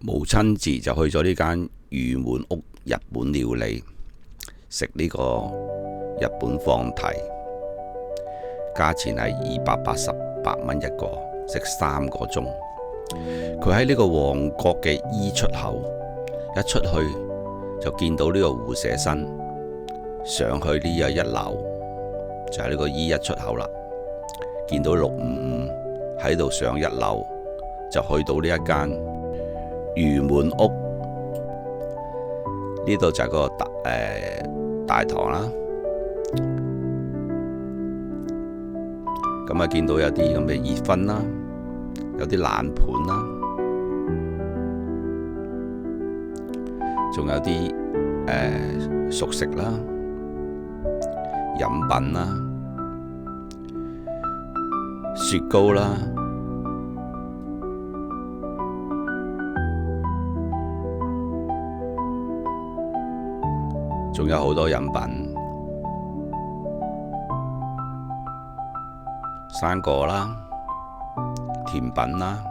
母親節就去咗呢間御滿屋日本料理食呢個日本放題，價錢係288蚊一個，食3個鐘。佢喺呢個旺角嘅 E 出口，一出去就見到呢個互射新，上去呢一樓就係呢個 E 1出口啦。見到655喺度上一樓，就去到呢一間御滿屋。呢度就係個大堂啦。咁啊，見到有啲咁嘅熱薰啦，有啲冷盤啦，仲有啲熟食啦、飲品啦、雪糕啦，仲有好多飲品，生果啦、甜品啦。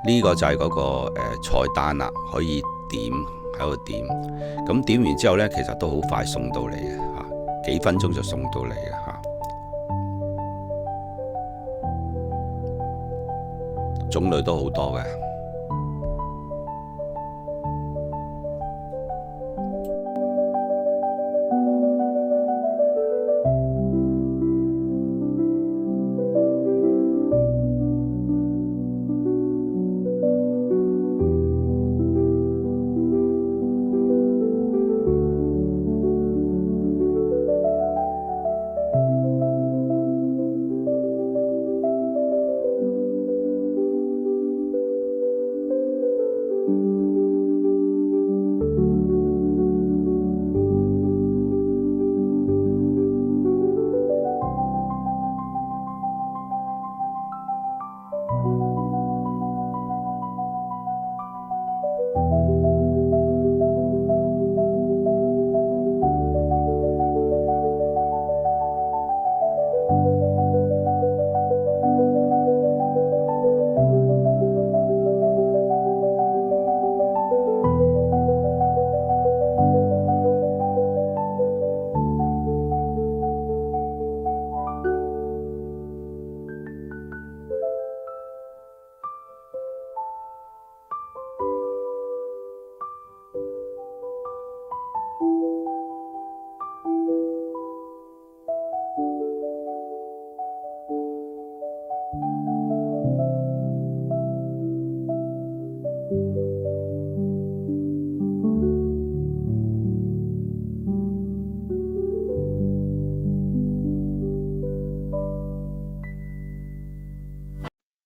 呢個就係嗰個菜單啦，可以點喺度點。咁點完之後呢，其實都好快送到嚟嘅嚇，幾分鐘就送到嚟嘅嚇。種類都好多嘅。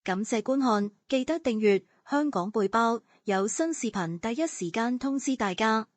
感謝觀看，記得訂閱香港背包，有新視頻第一時間通知大家。